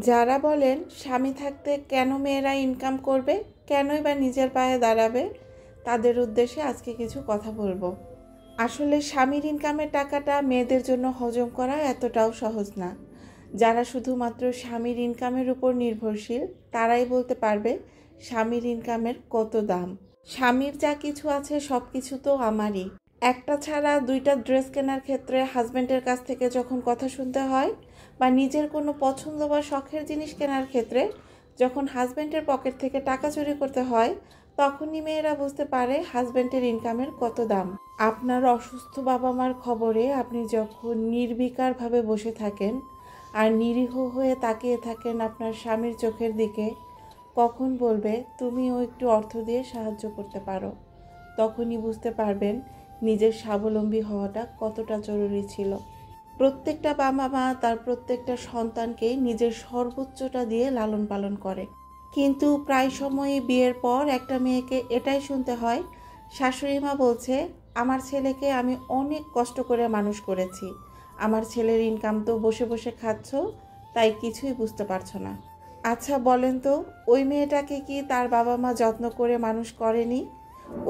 যারা বলেন স্বামী থাকতে কেন মেয়েরা ইনকাম করবে, কেনই বা নিজের পায়ে দাঁড়াবে, তাদের উদ্দেশ্যে আজকে কিছু কথা বলবো। আসলে স্বামীর ইনকামের টাকাটা মেয়েদের জন্য হজম করা এতটাও সহজ না। যারা শুধুমাত্র স্বামীর ইনকামের উপর নির্ভরশীল তারাই বলতে পারবে স্বামীর ইনকামের কত দাম। স্বামীর যা কিছু আছে সব কিছু তো আমারই। একটা ছাড়া দুইটা ড্রেস কেনার ক্ষেত্রে হাজব্যান্ডের কাছ থেকে যখন কথা শুনতে হয়, বা নিজের কোনো পছন্দ বা শখের জিনিস কেনার ক্ষেত্রে যখন হাজব্যান্ডের পকেট থেকে টাকা চুরি করতে হয়, তখনই মেয়েরা বুঝতে পারে হাজব্যান্ডের ইনকামের কত দাম। আপনার অসুস্থ বাবা মার খবরে আপনি যখন নির্বিকারভাবে বসে থাকেন আর নিরীহ হয়ে তাকিয়ে থাকেন আপনার স্বামীর চোখের দিকে, কখন বলবে তুমিও একটু অর্থ দিয়ে সাহায্য করতে পারো, তখনই বুঝতে পারবেন নিজের স্বাবলম্বী হওয়াটা কতটা জরুরি ছিল। প্রত্যেকটা বাবা মা তার প্রত্যেকটা সন্তানকেই নিজের সর্বোচ্চটা দিয়ে লালন পালন করে, কিন্তু প্রায় সময়ই বিয়ের পর একটা মেয়েকে এটাই শুনতে হয়, শাশুড়ি মা বলছে আমার ছেলেকে আমি অনেক কষ্ট করে মানুষ করেছি, আমার ছেলের ইনকাম তো বসে বসে খাচ্ছ, তাই কিছুই বুঝতে পারছো না। আচ্ছা বলেন তো, ওই মেয়েটাকে কি তার বাবা মা যত্ন করে মানুষ করেনি?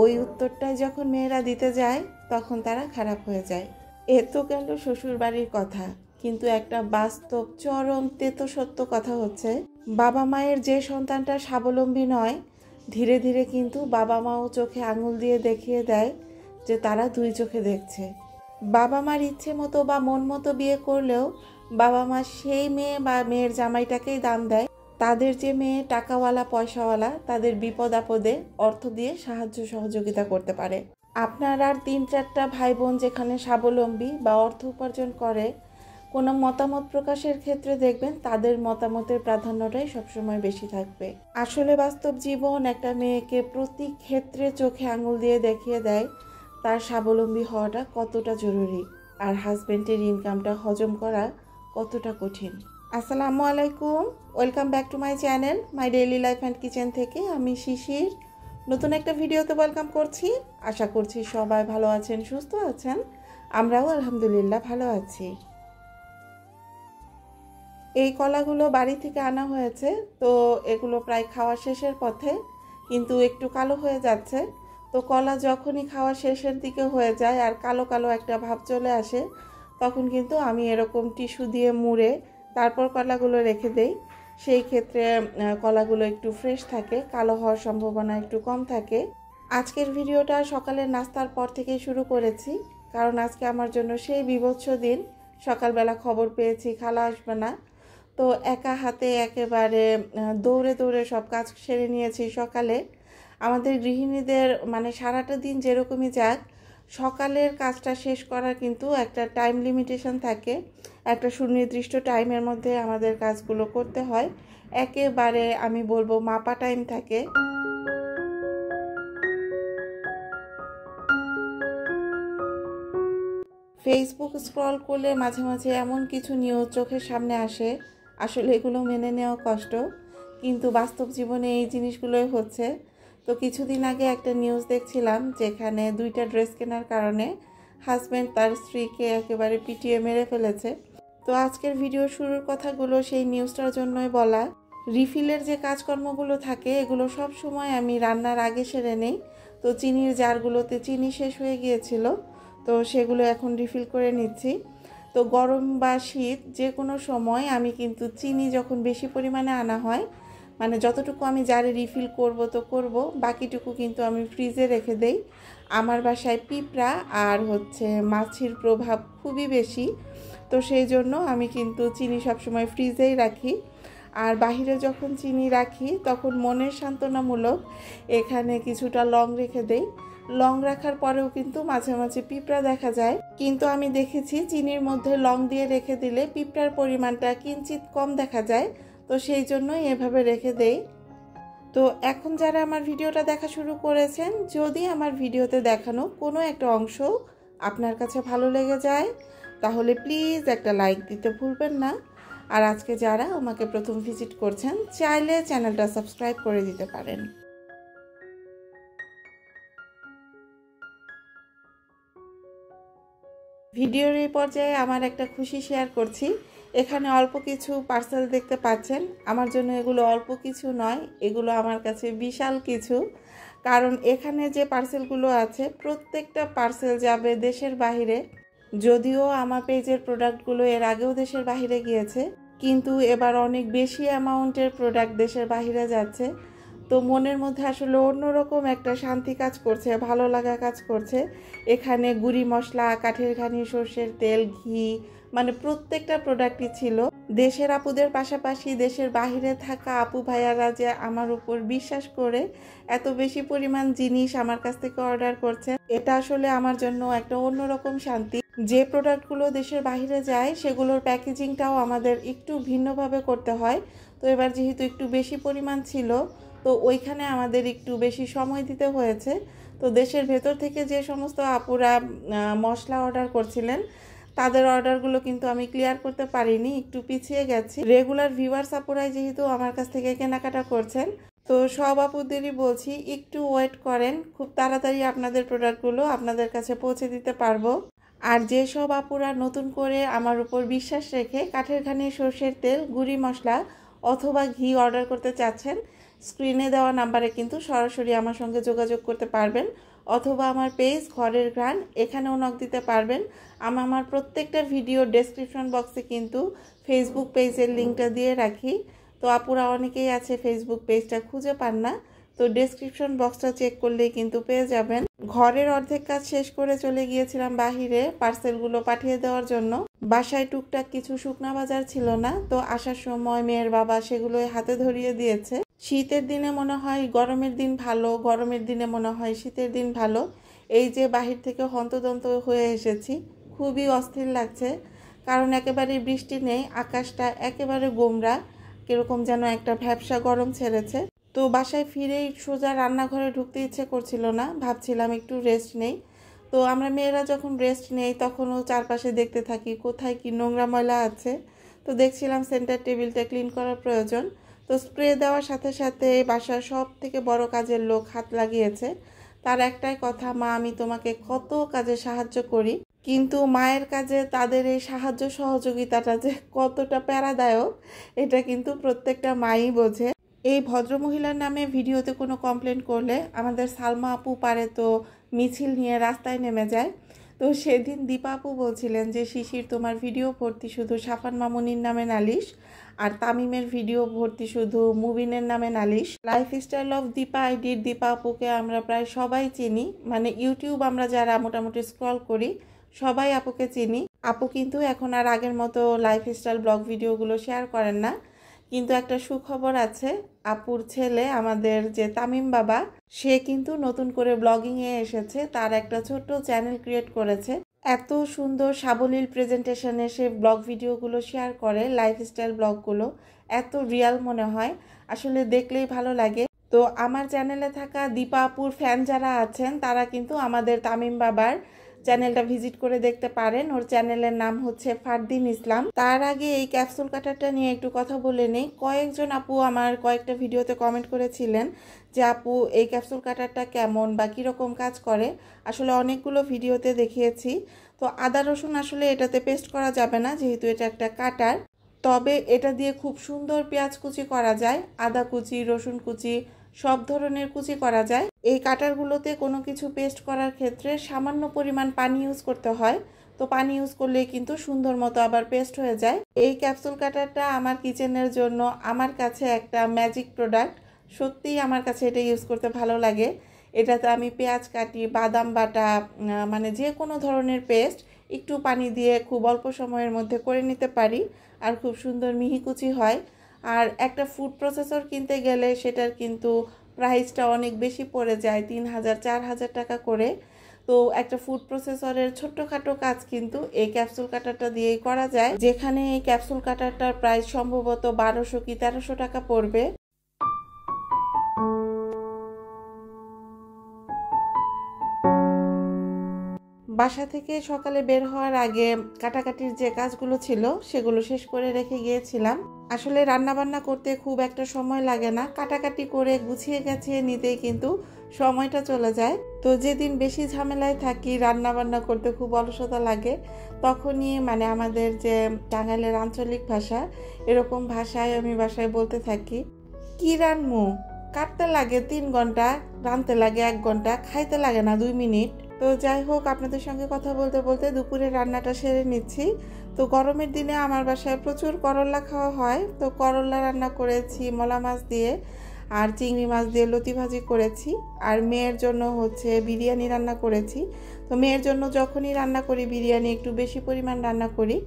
ওই উত্তরটাই যখন মেয়েরা দিতে যায় তখন তারা খারাপ হয়ে যায়। এ তো গেল শ্বশুর বাড়ির কথা, কিন্তু একটা বাস্তব চরম তেতো সত্য কথা হচ্ছে, বাবা মায়ের যে সন্তানটা স্বাবলম্বী নয়, ধীরে ধীরে কিন্তু বাবা মাও চোখে আঙুল দিয়ে দেখিয়ে দেয় যে তারা দুই চোখে দেখছে। বাবা মার ইচ্ছে মতো বা মন মতো বিয়ে করলেও বাবা মা সেই মেয়ে বা মেয়ের জামাইটাকেই দাম দেয়। তাদের যে মেয়ে টাকাওয়ালা পয়সাওয়ালা, তাদের বিপদ আপদে অর্থ দিয়ে সাহায্য সহযোগিতা করতে পারে। আপনার আর 3-4টা ভাই বোন যেখানে স্বাবলম্বী বা অর্থ উপার্জন করে, কোনো মতামত প্রকাশের ক্ষেত্রে দেখবেন তাদের মতামতের প্রাধান্যটাই সবসময় বেশি থাকবে। আসলে বাস্তব জীবন একটা মেয়েকে প্রতি ক্ষেত্রে চোখে আঙুল দিয়ে দেখিয়ে দেয় তার স্বাবলম্বী হওয়াটা কতটা জরুরি, আর হাজব্যান্ডের ইনকামটা হজম করা কতটা কঠিন। আসসালামু আলাইকুম, welcome back to my channel my daily life and kitchen থেকে আমি শিশির নতুন একটা ভিডিওতে ওয়েলকাম করছি। আশা করছি সবাই ভালো আছেন, সুস্থ আছেন। আমরাও আলহামদুলিল্লাহ ভালো আছি। এই কলাগুলো বাড়ি থেকে আনা হয়েছে, তো এগুলো প্রায় খাওয়া শেষের পথে, কিন্তু একটু কালো হয়ে যাচ্ছে। তো কলা যখনই খাওয়া শেষের দিকে হয়ে যায় আর কালো কালো একটা ভাব চলে আসে, তখন কিন্তু আমি এরকম টিস্যু দিয়ে মুড়ে তারপর কলাগুলো রেখে দেই। সেই ক্ষেত্রে কলাগুলো একটু ফ্রেশ থাকে, কালো হওয়ার সম্ভাবনা একটু কম থাকে। আজকের ভিডিওটা সকালের নাস্তার পর থেকেই শুরু করেছি, কারণ আজকে আমার জন্য সেই বীভৎস দিন। সকালবেলা খবর পেয়েছি খালা আসবে না, তো একা হাতে একেবারে দৌড়ে দৌড়ে সব কাজ সেরে নিয়েছি সকালে। আমাদের গৃহিণীদের মানে সারাটা দিন যেরকমই যাক, সকালের কাজটা শেষ করার কিন্তু একটা টাইম লিমিটেশন থাকে, একটা সুনির্দিষ্ট টাইমের মধ্যে আমাদের কাজগুলো করতে হয়। একেবারে আমি বলবো মাপা টাইম থাকে। ফেসবুক স্ক্রল করলে মাঝে মাঝে এমন কিছু নিউজ চোখের সামনে আসে, আসলে এগুলো মেনে নেওয়া কষ্ট, কিন্তু বাস্তব জীবনে এই জিনিসগুলোই হচ্ছে। তো কিছুদিন আগে একটা নিউজ দেখছিলাম যেখানে 2টা ড্রেস কেনার কারণে হাজব্যান্ড তার স্ত্রীকে একেবারে পিটিয়ে মেরে ফেলেছে। তো আজকের ভিডিও শুরুর কথাগুলো সেই নিউজটার জন্যই বলা। রিফিলের যে কাজকর্মগুলো থাকে এগুলো সব সময় আমি রান্নার আগে সেরে নেই। তো চিনির জারগুলোতে চিনি শেষ হয়ে গিয়েছিল, তো সেগুলো এখন রিফিল করে নিচ্ছি। তো গরম বা শীত যে কোনো সময় আমি কিন্তু চিনি যখন বেশি পরিমাণে আনা হয়, মানে যতটুকু আমি জারে রিফিল করব তো করব, বাকিটুকু কিন্তু আমি ফ্রিজে রেখে দেই। আমার বাসায় পিঁপড়া আর মাছির প্রভাব খুবই বেশি, তো সেই জন্য আমি কিন্তু চিনি সবসময় ফ্রিজেই রাখি। আর বাহিরে যখন চিনি রাখি তখন মনের সান্ত্বনামূলক এখানে কিছুটা লং রেখে দেই। লং রাখার পরেও কিন্তু মাঝে মাঝে পিঁপড়া দেখা যায়, কিন্তু আমি দেখেছি চিনির মধ্যে লং দিয়ে রেখে দিলে পিঁপড়ার পরিমাণটা কিঞ্চিত কম দেখা যায়, তো সেই জন্যই এভাবে রেখে দেই। তো এখন যারা আমার ভিডিওটা দেখা শুরু করেছেন, যদি আমার ভিডিওতে দেখানো কোনো একটা অংশ আপনার কাছে ভালো লেগে যায় তাহলে প্লিজ একটা লাইক দিতে ভুলবেন না। আর আজকে যারা আমাকে প্রথম ভিজিট করছেন, চাইলে চ্যানেলটা সাবস্ক্রাইব করে দিতে পারেন। ভিডিওর এই পর্যায়ে আমার একটা খুশি শেয়ার করছি। এখানে অল্প কিছু পার্সেল দেখতে পাচ্ছেন। আমার জন্য এগুলো অল্প কিছু নয়, এগুলো আমার কাছে বিশাল কিছু। কারণ এখানে যে পার্সেলগুলো আছে প্রত্যেকটা পার্সেল যাবে দেশের বাইরে। যদিও আমার পেজের প্রোডাক্টগুলো এর আগেও দেশের বাইরে গিয়েছে, কিন্তু এবার অনেক বেশি অ্যামাউন্টের প্রোডাক্ট দেশের বাইরে যাচ্ছে। তো মনের মধ্যে আসলে অন্যরকম একটা শান্তি কাজ করছে, ভালো লাগা কাজ করছে। এখানে গুঁড়ি মশলা, কাঠের ঘানি, সর্ষের তেল, ঘি, মানে প্রত্যেকটা প্রোডাক্টই ছিল। দেশের আপুদের পাশাপাশি দেশের বাইরে থাকা আপু ভাইয়ারা যে আমার উপর বিশ্বাস করে এত বেশি পরিমাণ জিনিস আমার কাছ থেকে অর্ডার করছে, এটা আসলে আমার জন্য একটা অন্যরকম শান্তি। যে প্রোডাক্টগুলো দেশের বাইরে যায় সেগুলোর প্যাকেজিংটাও আমাদের একটু ভিন্নভাবে করতে হয়। তো এবার যেহেতু একটু বেশি পরিমাণ ছিল, তো ওইখানে আমাদের একটু বেশি সময় দিতে হয়েছে। তো দেশের ভেতর থেকে যে সমস্ত আপুরা মশলা অর্ডার করছিলেন তাদের অর্ডারগুলো কিন্তু আমি ক্লিয়ার করতে পারিনি, একটু পিছিয়ে গেছি। রেগুলার ভিউয়ার্স আপুরাই যেহেতু আমার কাছ থেকে কেনাকাটা করছেন, তো সব আপুদেরই বলছি একটু ওয়েট করেন, খুব তাড়াতাড়ি আপনাদের প্রোডাক্টগুলো আপনাদের কাছে পৌঁছে দিতে পারবো। আর যে সব আপুরা নতুন করে আমার উপর বিশ্বাস রেখে কাঠের ঘানি, সর্ষের তেল, গুঁড়ি মশলা অথবা ঘি অর্ডার করতে চাচ্ছেন, স্ক্রিনে দেওয়া নাম্বারে কিন্তু সরাসরি আমার সঙ্গে যোগাযোগ করতে পারবেন, অথবা আমার পেজ ঘরের ঘ্রাণ এখানেও নক দিতে পারবেন। আমার প্রত্যেকটা ভিডিও ডেসক্রিপশন বক্সে কিন্তু ফেসবুক পেজের লিঙ্কটা দিয়ে রাখি। তো আপুরা অনেকেই আছে ফেসবুক পেজটা খুঁজে পান না, তো ডেসক্রিপশন বক্সটা চেক করলেই কিন্তু পেয়ে যাবেন। ঘরের অর্ধেক কাজ শেষ করে চলে গিয়েছিলাম বাহিরে পার্সেলগুলো পাঠিয়ে দেওয়ার জন্য। বাসায় টুকটাক কিছু শুকনা বাজার ছিল না, তো আসার সময় মেয়ের বাবা সেগুলোই হাতে ধরিয়ে দিয়েছে। শীতের দিনে মনে হয় গরমের দিন ভালো, গরমের দিনে মনে হয় শীতের দিন ভালো। এই যে বাহির থেকে হন্তদন্ত হয়ে এসেছি, খুবই অস্থির লাগছে। কারণ একেবারে বৃষ্টি নেই, আকাশটা একেবারে গোমরা, কিরকম যেন একটা ভ্যাপসা গরম ছেড়েছে। তো বাসায় ফিরেই সোজা রান্নাঘরে ঢুকতে ইচ্ছে করছিল না, ভাবছিলাম একটু রেস্ট নেই। তো আমরা মেয়েরা যখন রেস্ট নেই তখনও চারপাশে দেখতে থাকি কোথায় কি নোংরা ময়লা আছে। তো দেখছিলাম সেন্টার টেবিলটা ক্লিন করার প্রয়োজন। তো স্প্রে দেওয়ার সাথে সাথে বাসার সব থেকে বড় কাজের লোক হাত লাগিয়েছে। তার একটাই কথা, মা আমি তোমাকে কত কাজে সাহায্য করি, কিন্তু মায়ের কাজে তাদের এই সাহায্য সহযোগিতাটা যে কতটা প্যারাদায়ক এটা কিন্তু প্রত্যেকটা মাই বোঝে। এই ভদ্রমহিলার নামে ভিডিওতে কোনো কমপ্লেন করলে আমাদের সালমা আপু পারে তো মিছিল নিয়ে রাস্তায় নেমে যায়। তো সেদিন দীপা আপু বলছিলেন যে শিশির তোমার ভিডিও ভর্তি শুধু সাফান মামুনির নামে নালিশ, আর তামিমের ভিডিও ভর্তি শুধু মুবিনের নামে নালিশ। লাইফস্টাইল অফ দীপা আইডির দীপা আপুকে আমরা প্রায় সবাই চিনি, মানে ইউটিউব আমরা যারা মোটামুটি স্ক্রল করি সবাই আপুকে চিনি। আপু কিন্তু এখন আর আগের মতো লাইফস্টাইল ব্লগ ভিডিওগুলো শেয়ার করেন না। কিন্তু একটা সুখবর আছে, আপুর ছেলে আমাদের যে তামিম বাবা, সে কিন্তু নতুন করে ব্লগিংয়ে এসেছে, তার একটা ছোট্ট চ্যানেল ক্রিয়েট করেছে। এত সুন্দর সাবলীল প্রেজেন্টেশনে সে ব্লগ ভিডিওগুলো শেয়ার করে, লাইফস্টাইল ব্লগগুলো এত রিয়াল মনে হয়, আসলে দেখলেই ভালো লাগে। তো আমার চ্যানেলে থাকা দীপা আপুর ফ্যান যারা আছেন তারা কিন্তু আমাদের তামিম বাবার চ্যানেলটা ভিজিট করে দেখতে পারেন। ওর চ্যানেলের নাম হচ্ছে ফারদিন ইসলাম। তার আগে এই ক্যাপসুল কাটারটা নিয়ে একটু কথা বলে নেই। কয়েকজন আপু আমার কয়েকটা ভিডিওতে কমেন্ট করেছিলেন যে আপু এই ক্যাপসুল কাটারটা কেমন বা কীরকম কাজ করে। আসলে অনেকগুলো ভিডিওতে দেখিয়েছি। তো আদা রসুন আসলে এটাতে পেস্ট করা যাবে না, যেহেতু এটা একটা কাটার। তবে এটা দিয়ে খুব সুন্দর পেঁয়াজ কুচি করা যায়, আদা কুচি, রসুন কুচি, সব ধরনের কুচি করা যায়। এই কাটারগুলোতে কোনো কিছু পেস্ট করার ক্ষেত্রে সামান্য পরিমাণ পানি ইউজ করতে হয়। তো পানি ইউজ করলে কিন্তু সুন্দর মতো আবার পেস্ট হয়ে যায়। এই ক্যাপসুল কাটারটা আমার কিচেনের জন্য আমার কাছে একটা ম্যাজিক প্রোডাক্ট। সত্যিই আমার কাছে এটা ইউজ করতে ভালো লাগে। এটাতে আমি পেঁয়াজ কাটি, বাদাম বাটা, মানে যে কোনো ধরনের পেস্ট একটু পানি দিয়ে খুব অল্প সময়ের মধ্যে করে নিতে পারি, আর খুব সুন্দর মিহি কুচি হয়। আর একটা ফুড প্রসেসর কিনতে গেলে সেটার কিন্তু প্রাইসটা অনেক বেশি পড়ে যায়, 3000-4000 টাকা করে। তো একটা ফুড প্রসেসরের ছোট্টখাটো কাজ কিন্তু এই ক্যাপসুল কাটারটা দিয়েই করা যায়, যেখানে এই ক্যাপসুল কাটারটার প্রাইস সম্ভবত 1200 কি 1300 টাকা পড়বে। বাসা থেকে সকালে বের হওয়ার আগে কাটাকাটির যে কাজগুলো ছিল সেগুলো শেষ করে রেখে গিয়েছিলাম। আসলে রান্নাবান্না করতে খুব একটা সময় লাগে না, কাটাকাটি করে গুছিয়ে গাছিয়ে নিতেই কিন্তু সময়টা চলে যায়। তো যেদিন বেশি ঝামেলায় থাকি, রান্নাবান্না করতে খুব অলসতা লাগে, তখনই মানে আমাদের যে টাঙ্গাইলের আঞ্চলিক ভাষা, এরকম ভাষায় আমি বাসায় বলতে থাকি, কি রান্নু, কাটতে লাগে 3 ঘন্টা, রাঁধতে লাগে 1 ঘন্টা, খাইতে লাগে না 2 মিনিট। তো যাই হোক, আপনাদের সঙ্গে কথা বলতে বলতে দুপুরে রান্নাটা সেরে নিচ্ছি। তো গরমের দিনে আমার বাসায় প্রচুর করলা খাওয়া হয়, তো করলা রান্না করেছি মলা মাছ দিয়ে, আর চিংড়ি মাছ দিয়ে লতি ভাজি করেছি। আর মেয়ের জন্য হচ্ছে বিরিয়ানি রান্না করেছি। তো মেয়ের জন্য যখনই রান্না করি বিরিয়ানি একটু বেশি পরিমাণ রান্না করি,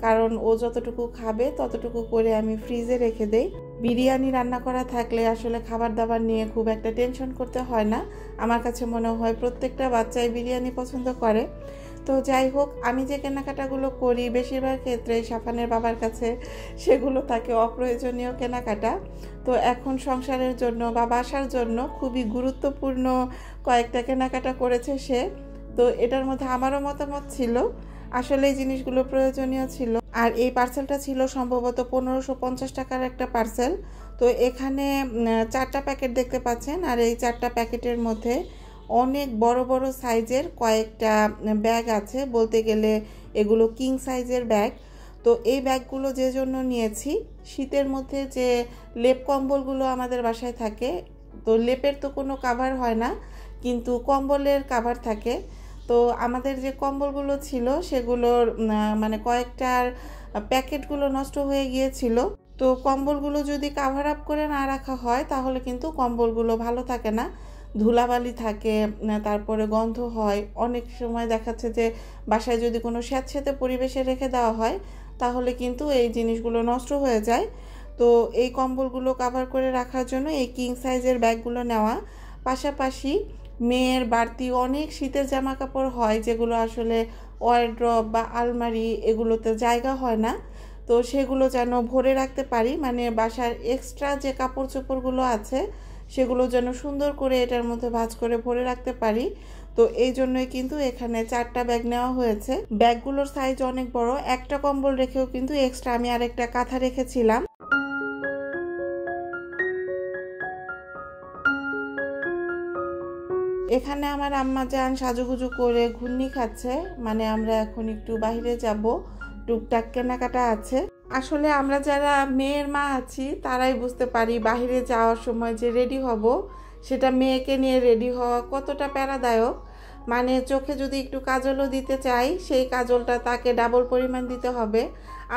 কারণ ও যতটুকু খাবে ততটুকু করে আমি ফ্রিজে রেখে দেই। বিরিয়ানি রান্না করা থাকলে আসলে খাবার দাবার নিয়ে খুব একটা টেনশন করতে হয় না। আমার কাছে মনে হয় প্রত্যেকটা বাচ্চাই বিরিয়ানি পছন্দ করে। তো যাই হোক, আমি যে কেনাকাটাগুলো করি বেশিরভাগ ক্ষেত্রে সাফানের বাবার কাছে সেগুলো থাকে অপ্রয়োজনীয় কেনাকাটা। তো এখন সংসারের জন্য বা বাসার জন্য খুবই গুরুত্বপূর্ণ কয়েকটা কেনাকাটা করেছে সে। তো এটার মধ্যে আমারও মতামত ছিল, আসলে এই জিনিসগুলো প্রয়োজনীয় ছিল। আর এই পার্সেলটা ছিল সম্ভবত 1550 টাকার একটা পার্সেল। তো এখানে 4টা প্যাকেট দেখতে পাচ্ছেন, আর এই 4টা প্যাকেটের মধ্যে অনেক বড় বড় সাইজের কয়েকটা ব্যাগ আছে, বলতে গেলে এগুলো কিং সাইজের ব্যাগ। তো এই ব্যাগগুলো যে জন্য নিয়েছি, শীতের মধ্যে যে লেপ কম্বলগুলো আমাদের বাসায় থাকে, তো লেপের তো কোনো কাভার হয় না, কিন্তু কম্বলের কাভার থাকে। তো আমাদের যে কম্বলগুলো ছিল সেগুলোর মানে কয়েকটার প্যাকেটগুলো নষ্ট হয়ে গিয়েছিল। তো কম্বলগুলো যদি কাভার আপ করে না রাখা হয় তাহলে কিন্তু কম্বলগুলো ভালো থাকে না, ধুলাবালি থাকে, তারপরে গন্ধ হয়। অনেক সময় দেখাচ্ছে যে বাসায় যদি কোনো স্যাঁতস্যাঁতে পরিবেশে রেখে দেওয়া হয় তাহলে কিন্তু এই জিনিসগুলো নষ্ট হয়ে যায়। তো এই কম্বলগুলো কাভার করে রাখার জন্য এই কিং সাইজের ব্যাগগুলো নেওয়া। পাশাপাশি মেয়ের বাড়তি অনেক শীতের জামা কাপড় হয় যেগুলো আসলে ওয়ারড্রপ বা আলমারি এগুলোতে জায়গা হয় না, তো সেগুলো যেন ভরে রাখতে পারি, মানে বাসার এক্সট্রা যে কাপড় চোপড়গুলো আছে সেগুলো যেন সুন্দর করে এটার মধ্যে ভাঁজ করে ভরে রাখতে পারি। তো এই জন্যই কিন্তু এখানে 4টা ব্যাগ নেওয়া হয়েছে। ব্যাগগুলোর সাইজ অনেক বড়, একটা কম্বল রেখেও কিন্তু এক্সট্রা আমি আরেকটা কাঁথা রেখেছিলাম। এখানে আমার আম্মা জান সাজুগুজু করে ঘুরনি খাচ্ছে, মানে আমরা এখন একটু বাইরে যাব, টুকটাক কেনাকাটা আছে। আসলে আমরা যারা মেয়ের মা আছি তারাই বুঝতে পারি বাইরে যাওয়ার সময় যে রেডি হব, সেটা মেয়েকে নিয়ে রেডি হওয়া কতটা প্যারাদায়ক। মানে চোখে যদি একটু কাজলও দিতে চাই, সেই কাজলটা তাকে ডাবল পরিমাণ দিতে হবে।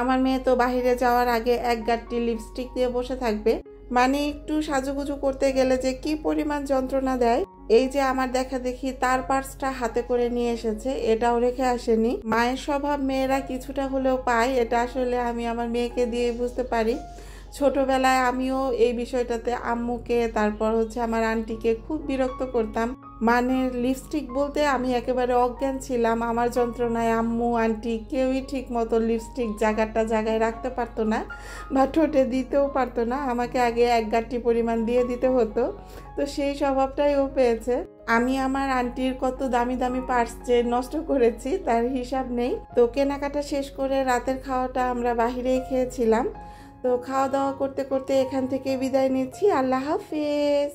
আমার মেয়ে তো বাইরে যাওয়ার আগে 1 গাঁটটি লিপস্টিক দিয়ে বসে থাকবে, মানে একটু সাজুগুজু করতে গেলে যে কি পরিমাণ যন্ত্রণা দেয়। এই যে আমার দেখা দেখি তার পার্সটা হাতে করে নিয়ে এসেছে, এটাও রেখে আসেনি। মায়ের স্বভাব মেয়েরা কিছুটা হলেও পায়, এটা আসলে আমি আমার মেয়েকে দিয়ে বুঝতে পারি। ছোটবেলায় আমিও এই বিষয়টাতে আম্মুকে, তারপর হচ্ছে আমার আন্টিকে খুব বিরক্ত করতাম। মানে লিপস্টিক বলতে আমি একেবারে অজ্ঞান ছিলাম। আমার যন্ত্রণায় আম্মু আন্টি কেউই ঠিক মতো লিপস্টিক জায়গায় রাখতে পারতো না, বা ঠোঁটে দিতেও পারতো না। আমাকে আগে 1 গাঁটটি পরিমাণ দিয়ে দিতে হতো। তো সেই স্বভাবটাই ও পেয়েছে। আমি আমার আন্টির কত দামি দামি পার্স যে নষ্ট করেছি তার হিসাব নেই। তো কেনাকাটা শেষ করে রাতের খাওয়াটা আমরা বাহিরেই খেয়েছিলাম। তো খাওয়া দাওয়া করতে করতে এখান থেকে বিদায় নিচ্ছি। আল্লাহ হাফেজ।